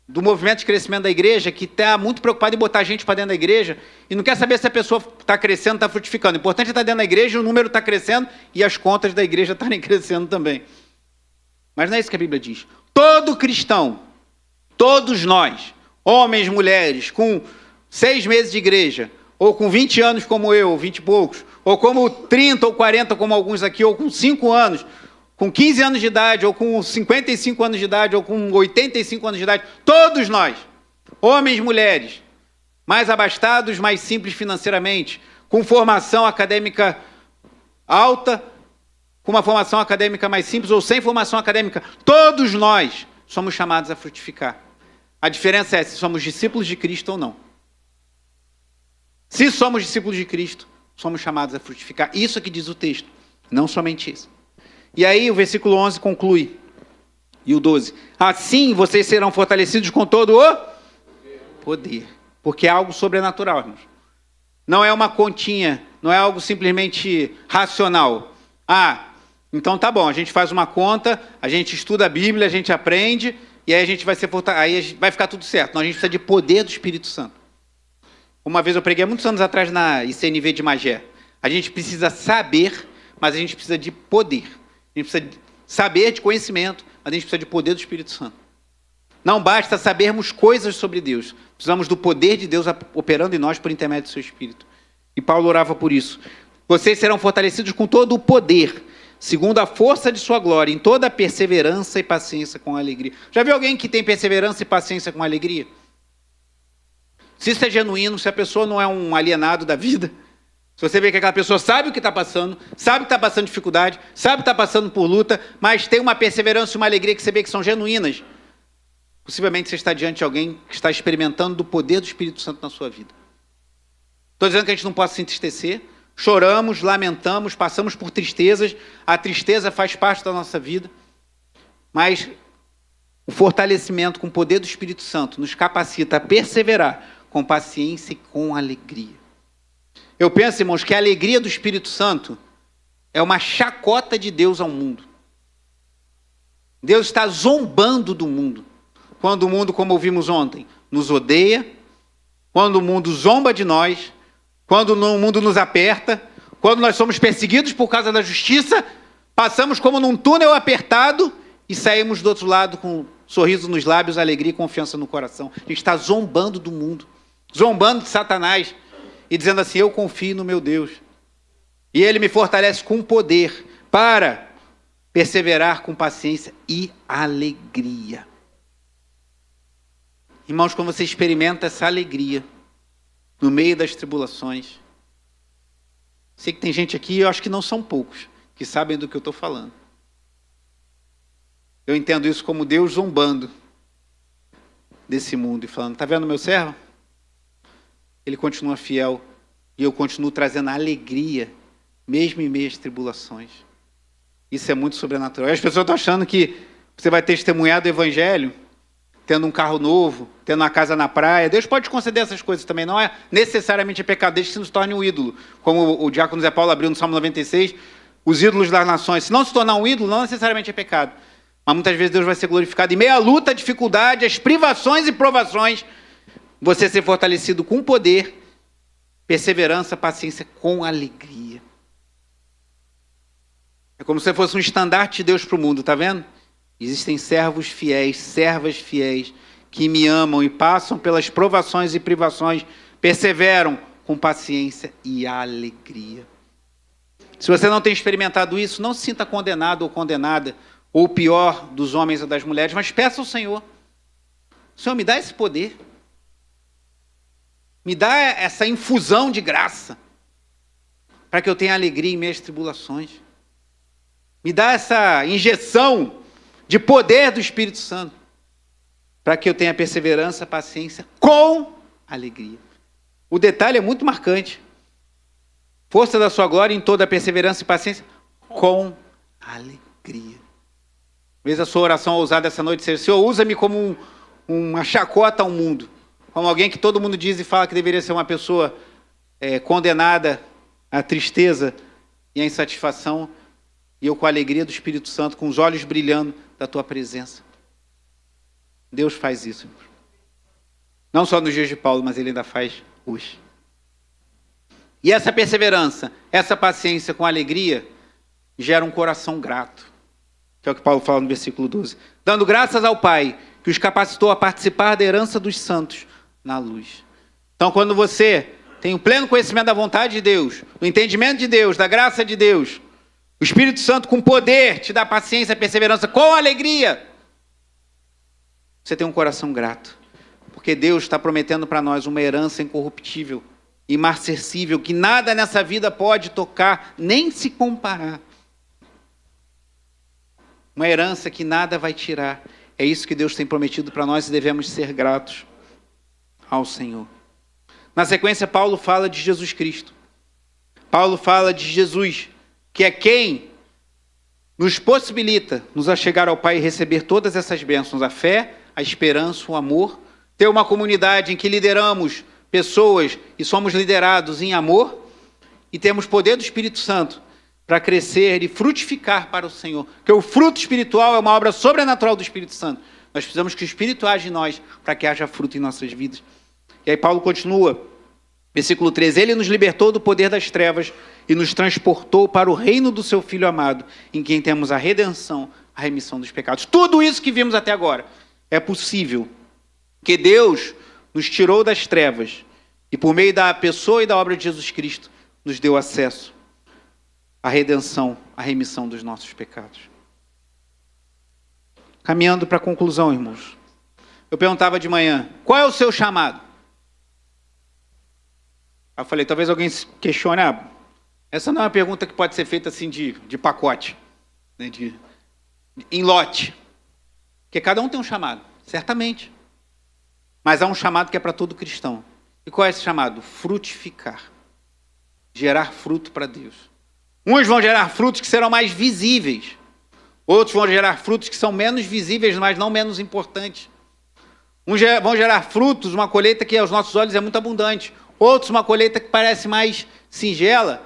do movimento de crescimento da igreja, que está muito preocupado em botar gente para dentro da igreja e não quer saber se a pessoa está crescendo, está frutificando. O importante é estar dentro da igreja, o número está crescendo e as contas da igreja estarem crescendo também. Mas não é isso que a Bíblia diz. Todo cristão, todos nós, homens, mulheres, com 6 meses de igreja, ou com 20 anos como eu, 20 e poucos, ou como 30 ou 40 como alguns aqui, ou com 5 anos, com 15 anos de idade, ou com 55 anos de idade, ou com 85 anos de idade, todos nós, homens e mulheres, mais abastados, mais simples financeiramente, com formação acadêmica alta, com uma formação acadêmica mais simples, ou sem formação acadêmica, todos nós somos chamados a frutificar. A diferença é se somos discípulos de Cristo ou não. Se somos discípulos de Cristo, somos chamados a frutificar. Isso é que diz o texto, não somente isso. E aí o versículo 11 conclui, e o 12. Assim vocês serão fortalecidos com todo o poder. Porque é algo sobrenatural, irmãos. Não é uma continha, não é algo simplesmente racional. Então tá bom, a gente faz uma conta, a gente estuda a Bíblia, a gente aprende, e aí a gente vai ser fortalecido, aí vai ficar tudo certo. Não, a gente precisa de poder do Espírito Santo. Uma vez eu preguei há muitos anos atrás na ICNV de Magé. A gente precisa saber, mas a gente precisa de poder. A gente precisa saber de conhecimento, mas a gente precisa de poder do Espírito Santo. Não basta sabermos coisas sobre Deus. Precisamos do poder de Deus operando em nós por intermédio do seu Espírito. E Paulo orava por isso. Vocês serão fortalecidos com todo o poder, segundo a força de sua glória, em toda a perseverança e paciência com alegria. Já viu alguém que tem perseverança e paciência com alegria? Se isso é genuíno, se a pessoa não é um alienado da vida, se você vê que aquela pessoa sabe o que está passando, sabe que está passando dificuldade, sabe que está passando por luta, mas tem uma perseverança e uma alegria que você vê que são genuínas, possivelmente você está diante de alguém que está experimentando do poder do Espírito Santo na sua vida. Estou dizendo que a gente não possa se entristecer, choramos, lamentamos, passamos por tristezas, a tristeza faz parte da nossa vida, mas o fortalecimento com o poder do Espírito Santo nos capacita a perseverar com paciência e com alegria. Eu penso, irmãos, que a alegria do Espírito Santo é uma chacota de Deus ao mundo. Deus está zombando do mundo. Quando o mundo, como ouvimos ontem, nos odeia, quando o mundo zomba de nós, quando o mundo nos aperta, quando nós somos perseguidos por causa da justiça, passamos como num túnel apertado e saímos do outro lado com sorriso nos lábios, alegria e confiança no coração. A gente está zombando do mundo, zombando de Satanás e dizendo assim, eu confio no meu Deus. E ele me fortalece com poder para perseverar com paciência e alegria. Irmãos, quando você experimenta essa alegria no meio das tribulações, sei que tem gente aqui, eu acho que não são poucos, que sabem do que eu estou falando. Eu entendo isso como Deus zombando desse mundo e falando, está vendo meu servo? Ele continua fiel e eu continuo trazendo a alegria, mesmo em meio às tribulações. Isso é muito sobrenatural. E as pessoas estão achando que você vai testemunhar do Evangelho, tendo um carro novo, tendo uma casa na praia. Deus pode conceder essas coisas também. Não é necessariamente pecado, desde que se nos torne um ídolo. Como o diácono Zé Paulo abriu no Salmo 96, os ídolos das nações. Se não se tornar um ídolo, não necessariamente é pecado. Mas muitas vezes Deus vai ser glorificado. Em meio à luta, à dificuldade, às privações e provações, você ser fortalecido com poder, perseverança, paciência, com alegria. É como se fosse um estandarte de Deus para o mundo, tá vendo? Existem servos fiéis, servas fiéis, que me amam e passam pelas provações e privações, perseveram com paciência e alegria. Se você não tem experimentado isso, não se sinta condenado ou condenada, ou o pior dos homens ou das mulheres, mas peça ao Senhor. Senhor, me dá esse poder. Me dá essa infusão de graça, para que eu tenha alegria em meias tribulações. Me dá essa injeção de poder do Espírito Santo, para que eu tenha perseverança, paciência, com alegria. O detalhe é muito marcante. Força da sua glória em toda a perseverança e paciência, com alegria. Talvez a sua oração ousada essa noite seja: Senhor, usa-me como uma chacota ao mundo, como alguém que todo mundo diz e fala que deveria ser uma pessoa condenada à tristeza e à insatisfação, e eu com a alegria do Espírito Santo, com os olhos brilhando da tua presença. Deus faz isso. Não só nos dias de Paulo, mas ele ainda faz hoje. E essa perseverança, essa paciência com alegria, gera um coração grato, que é o que Paulo fala no versículo 12. Dando graças ao Pai, que os capacitou a participar da herança dos santos na luz. Então, quando você tem o pleno conhecimento da vontade de Deus, do entendimento de Deus, da graça de Deus, o Espírito Santo com poder te dá paciência, perseverança, com alegria, você tem um coração grato. Porque Deus está prometendo para nós uma herança incorruptível, imarcessível, que nada nessa vida pode tocar, nem se comparar. Uma herança que nada vai tirar. É isso que Deus tem prometido para nós e devemos ser gratos ao Senhor. Na sequência, Paulo fala de Jesus Cristo. Paulo fala de Jesus, que é quem nos possibilita nos achegar ao Pai e receber todas essas bênçãos, a fé, a esperança, o amor, ter uma comunidade em que lideramos pessoas e somos liderados em amor e temos poder do Espírito Santo para crescer e frutificar para o Senhor. Porque o fruto espiritual é uma obra sobrenatural do Espírito Santo. Nós precisamos que o Espírito age em nós para que haja fruto em nossas vidas. E aí Paulo continua, versículo 13, ele nos libertou do poder das trevas e nos transportou para o reino do seu Filho amado, em quem temos a redenção, a remissão dos pecados. Tudo isso que vimos até agora é possível, que Deus nos tirou das trevas e por meio da pessoa e da obra de Jesus Cristo nos deu acesso à redenção, à remissão dos nossos pecados. Caminhando para a conclusão, irmãos. Eu perguntava de manhã, qual é o seu chamado? Eu falei, talvez alguém se questione, essa não é uma pergunta que pode ser feita assim de pacote, né, em lote. Porque cada um tem um chamado, certamente. Mas há um chamado que é para todo cristão. E qual é esse chamado? Frutificar. Gerar fruto para Deus. Uns vão gerar frutos que serão mais visíveis. Outros vão gerar frutos que são menos visíveis, mas não menos importantes. Uns vão gerar frutos, uma colheita que aos nossos olhos é muito abundante. Outros, uma colheita que parece mais singela,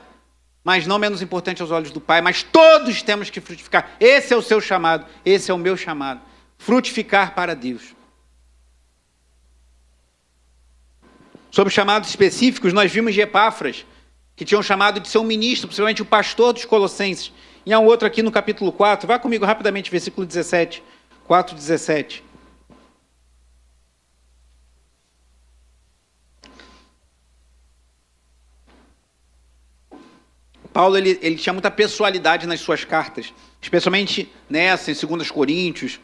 mas não menos importante aos olhos do Pai. Mas todos temos que frutificar. Esse é o seu chamado, esse é o meu chamado. Frutificar para Deus. Sobre chamados específicos, nós vimos de Epáfras, que tinham chamado de ser um ministro, possivelmente o pastor dos Colossenses. E há um outro aqui no capítulo 4, vá comigo rapidamente, versículo 17, 4:17. Paulo ele tinha muita pessoalidade nas suas cartas, especialmente nessa, em 2 Coríntios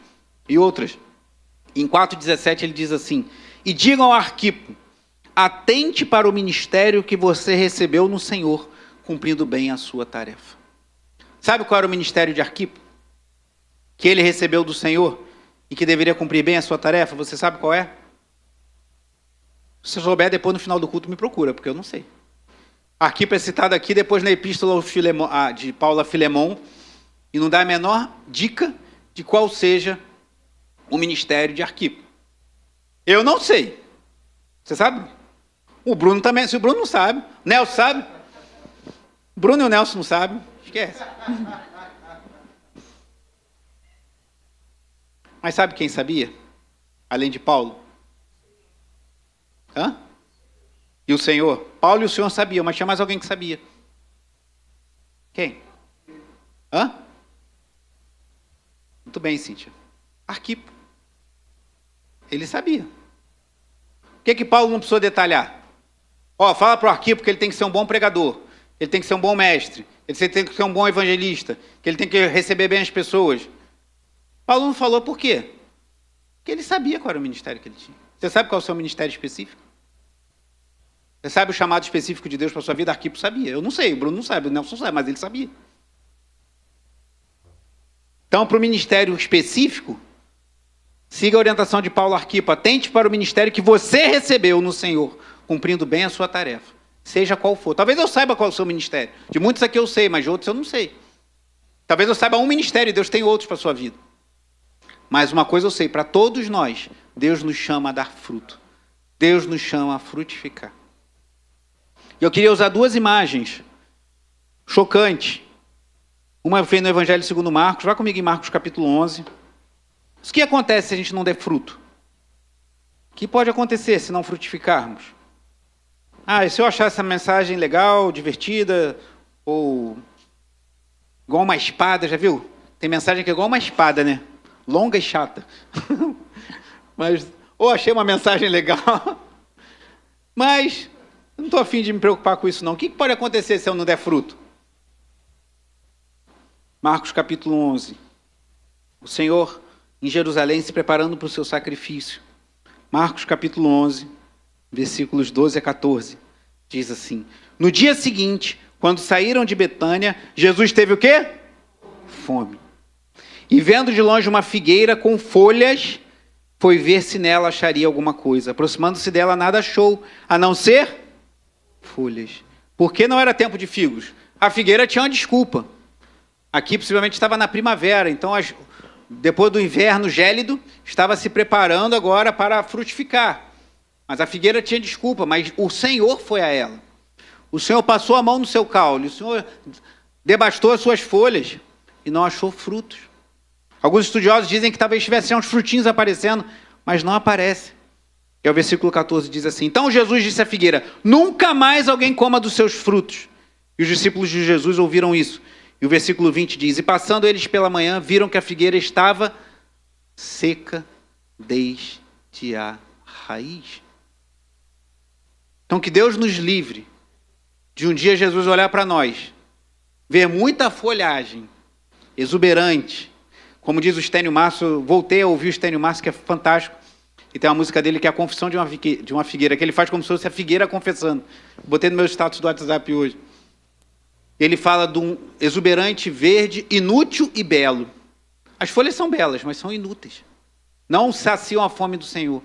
e outras. Em 4:17 ele diz assim, e digam ao Arquipo, atente para o ministério que você recebeu no Senhor, cumprindo bem a sua tarefa. Sabe qual era o ministério de Arquipo? Que ele recebeu do Senhor e que deveria cumprir bem a sua tarefa? Você sabe qual é? Se você souber, depois no final do culto me procura, porque eu não sei. Arquipo é citado aqui depois na epístola de Paulo a Filemon, e não dá a menor dica de qual seja o ministério de Arquipo. Eu não sei. Você sabe? O Bruno também. Se o Bruno não sabe, o Nelson sabe. O Bruno e o Nelson não sabem. Esquece. Mas sabe quem sabia? Além de Paulo? Hã? E o Senhor? Paulo e o Senhor sabiam, mas tinha mais alguém que sabia. Quem? Hã? Muito bem, Cíntia. Arquipo. Ele sabia. O que Paulo não precisou detalhar? Fala para o Arquipo que ele tem que ser um bom pregador, ele tem que ser um bom mestre, ele tem que ser um bom evangelista, que ele tem que receber bem as pessoas. Paulo não falou por quê? Porque ele sabia qual era o ministério que ele tinha. Você sabe qual é o seu ministério específico? Você sabe o chamado específico de Deus para a sua vida? Arquipo sabia. Eu não sei, o Bruno não sabe, o Nelson sabe, mas ele sabia. Então, para o ministério específico, siga a orientação de Paulo Arquipo. Atente para o ministério que você recebeu no Senhor, cumprindo bem a sua tarefa, seja qual for. Talvez eu saiba qual é o seu ministério. De muitos aqui eu sei, mas de outros eu não sei. Talvez eu saiba um ministério e Deus tem outros para a sua vida. Mas uma coisa eu sei, para todos nós, Deus nos chama a dar fruto. Deus nos chama a frutificar. E eu queria usar duas imagens chocantes. Uma eu fiz no Evangelho segundo Marcos. Vá comigo em Marcos capítulo 11. O que acontece se a gente não der fruto? O que pode acontecer se não frutificarmos? E se eu achar essa mensagem legal, divertida, ou igual uma espada, já viu? Tem mensagem que é igual uma espada, né? Longa e chata. Mas, achei uma mensagem legal, mas não estou afim de me preocupar com isso não. O que pode acontecer se eu não der fruto? Marcos capítulo 11. O Senhor em Jerusalém se preparando para o seu sacrifício. Marcos capítulo 11, versículos 12 a 14. Diz assim: no dia seguinte, quando saíram de Betânia, Jesus teve o quê? Fome. E vendo de longe uma figueira com folhas, foi ver se nela acharia alguma coisa. Aproximando-se dela, nada achou, a não ser folhas. Porque não era tempo de figos. A figueira tinha uma desculpa. Aqui possivelmente estava na primavera, então depois do inverno gélido, estava se preparando agora para frutificar. Mas a figueira tinha desculpa, mas o Senhor foi a ela. O Senhor passou a mão no seu caule, o Senhor devastou as suas folhas e não achou frutos. Alguns estudiosos dizem que talvez tivessem uns frutinhos aparecendo, mas não aparece. E o versículo 14 diz assim: então Jesus disse à figueira: nunca mais alguém coma dos seus frutos. E os discípulos de Jesus ouviram isso. E o versículo 20 diz: e passando eles pela manhã, viram que a figueira estava seca desde a raiz. Então que Deus nos livre de um dia Jesus olhar para nós, ver muita folhagem exuberante. Como diz o Stênio Março, voltei a ouvir o Stênio Março, que é fantástico, e tem uma música dele que é a confissão de uma figueira, que ele faz como se fosse a figueira confessando. Botei no meu status do WhatsApp hoje. Ele fala de um exuberante verde, inútil e belo. As folhas são belas, mas são inúteis. Não saciam a fome do Senhor.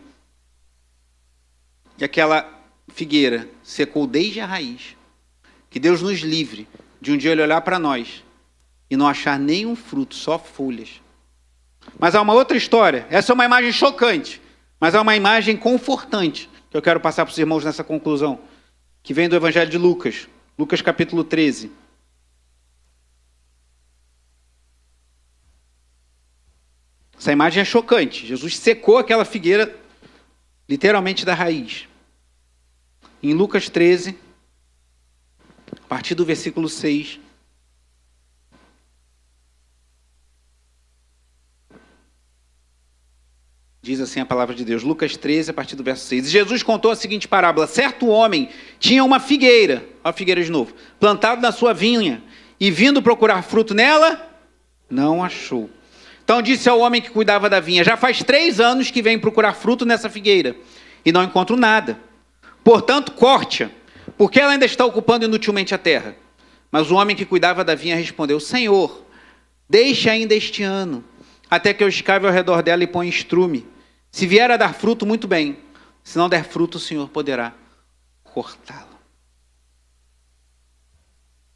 E aquela figueira secou desde a raiz. Que Deus nos livre de um dia Ele olhar para nós e não achar nenhum fruto, só folhas. Mas há uma outra história. Essa é uma imagem chocante, mas há uma imagem confortante que eu quero passar para os irmãos nessa conclusão, que vem do Evangelho de Lucas. Lucas capítulo 13. Essa imagem é chocante. Jesus secou aquela figueira literalmente da raiz. Em Lucas 13, a partir do versículo 6, diz assim a palavra de Deus. Lucas 13, a partir do verso 6. E Jesus contou a seguinte parábola: certo homem tinha uma figueira, a figueira de novo, plantada na sua vinha, e vindo procurar fruto nela, não achou. Então disse ao homem que cuidava da vinha: já faz 3 anos que venho procurar fruto nessa figueira, e não encontro nada. Portanto, corte-a, porque ela ainda está ocupando inutilmente a terra. Mas o homem que cuidava da vinha respondeu: Senhor, deixe ainda este ano, até que eu escave ao redor dela e ponha estrume. Se vier a dar fruto, muito bem. Se não der fruto, o Senhor poderá cortá-la.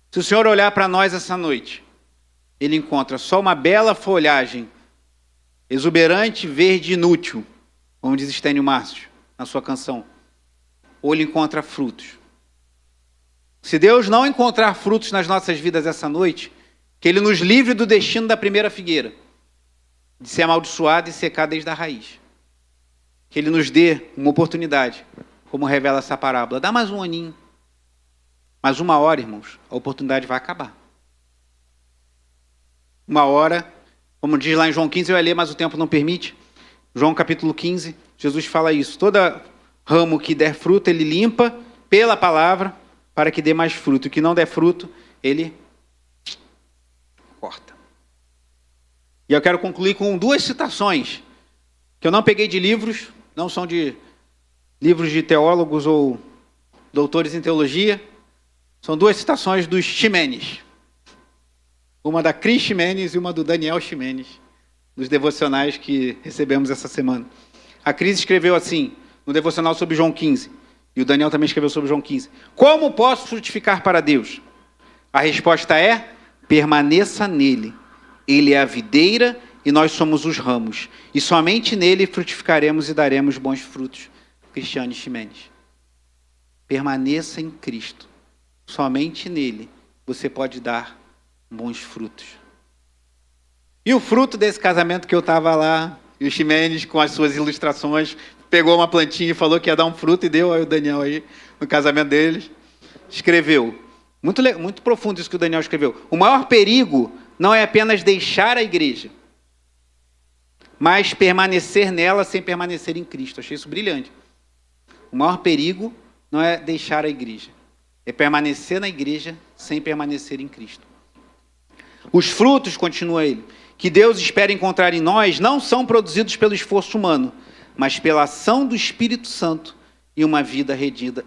Se o Senhor olhar para nós essa noite, Ele encontra só uma bela folhagem, exuberante, verde, inútil, como diz Stênio Márcio na sua canção, ou Ele encontra frutos. Se Deus não encontrar frutos nas nossas vidas essa noite, que Ele nos livre do destino da primeira figueira, de ser amaldiçoada e secar desde a raiz. Que Ele nos dê uma oportunidade, como revela essa parábola. Dá mais um aninho. Mais uma hora, irmãos, a oportunidade vai acabar. uma hora. Como diz lá em João 15, eu ia ler, mas o tempo não permite. João capítulo 15, Jesus fala isso. Toda ramo que der fruto, ele limpa pela palavra para que dê mais fruto. O que não der fruto, ele corta. E eu quero concluir com duas citações que eu não peguei de livros, não são de livros de teólogos ou doutores em teologia. São duas citações dos Ximenes. Uma da Cris Ximenes e uma do Daniel Ximenes, dos devocionais que recebemos essa semana. A Cris escreveu assim, no devocional sobre João 15, e o Daniel também escreveu sobre João 15. Como posso frutificar para Deus? A resposta é, permaneça nele. Ele é a videira e nós somos os ramos. E somente nele frutificaremos e daremos bons frutos. Cristiane Ximenes. Permaneça em Cristo. Somente nele você pode dar bons frutos. E o fruto desse casamento que eu estava lá, e o Ximenes, com as suas ilustrações, pegou uma plantinha e falou que ia dar um fruto, e deu aí o Daniel aí, no casamento deles, escreveu. Muito profundo isso que o Daniel escreveu. O maior perigo não é apenas deixar a igreja, mas permanecer nela sem permanecer em Cristo. Achei isso brilhante. O maior perigo não é deixar a igreja, é permanecer na igreja sem permanecer em Cristo. Os frutos, continua ele, que Deus espera encontrar em nós não são produzidos pelo esforço humano, mas pela ação do Espírito Santo e uma vida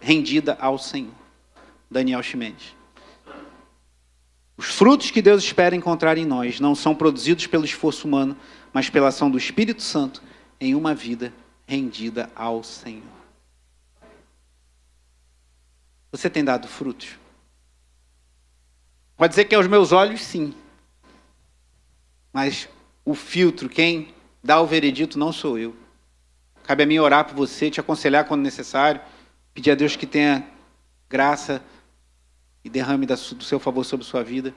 rendida ao Senhor. Daniel Ximenes. Os frutos que Deus espera encontrar em nós não são produzidos pelo esforço humano, mas pela ação do Espírito Santo em uma vida rendida ao Senhor. Você tem dado frutos? Pode dizer que aos meus olhos, sim. Mas o filtro, quem dá o veredito, não sou eu. Cabe a mim orar por você, te aconselhar quando necessário, pedir a Deus que tenha graça e derrame do seu favor sobre sua vida.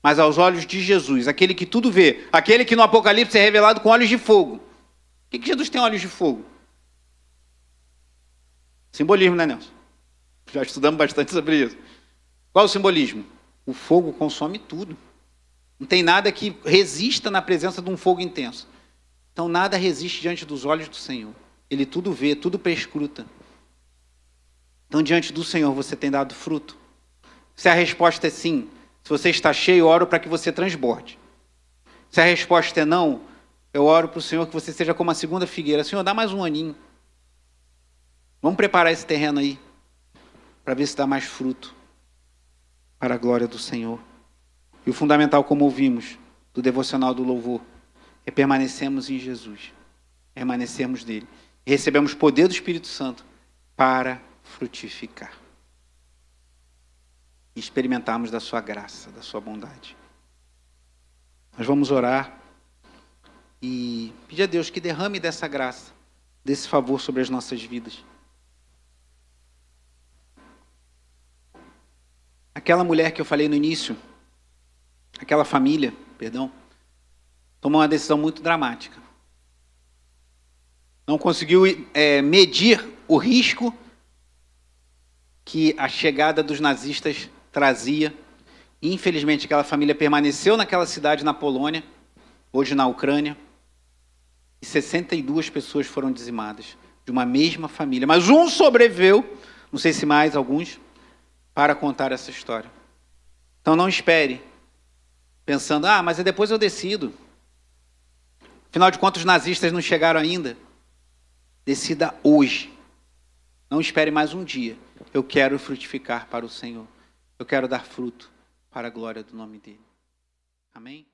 Mas aos olhos de Jesus, aquele que tudo vê, aquele que no Apocalipse é revelado com olhos de fogo. Por que Jesus tem olhos de fogo? Simbolismo, né, Nelson? Já estudamos bastante sobre isso. Qual é o simbolismo? O fogo consome tudo. Não tem nada que resista na presença de um fogo intenso. Então nada resiste diante dos olhos do Senhor. Ele tudo vê, tudo perscruta. Então diante do Senhor você tem dado fruto? Se a resposta é sim, se você está cheio, eu oro para que você transborde. Se a resposta é não, eu oro para o Senhor que você seja como a segunda figueira. Senhor, dá mais um aninho. Vamos preparar esse terreno aí, para ver se dá mais fruto, para a glória do Senhor. E o fundamental, como ouvimos, do devocional do louvor, é permanecermos em Jesus, permanecermos nele. E recebemos poder do Espírito Santo para frutificar. E experimentarmos da sua graça, da sua bondade. Nós vamos orar e pedir a Deus que derrame dessa graça, desse favor sobre as nossas vidas. Aquela mulher que eu falei no início, aquela família, tomou uma decisão muito dramática. Não conseguiu medir o risco que a chegada dos nazistas trazia. Infelizmente, aquela família permaneceu naquela cidade na Polônia, hoje na Ucrânia, e 62 pessoas foram dizimadas, de uma mesma família. Mas um sobreviveu, não sei se mais alguns, para contar essa história. Então não espere, pensando, mas depois eu decido. Afinal de contas, os nazistas não chegaram ainda. Decida hoje. Não espere mais um dia. Eu quero frutificar para o Senhor. Eu quero dar fruto para a glória do nome dele. Amém?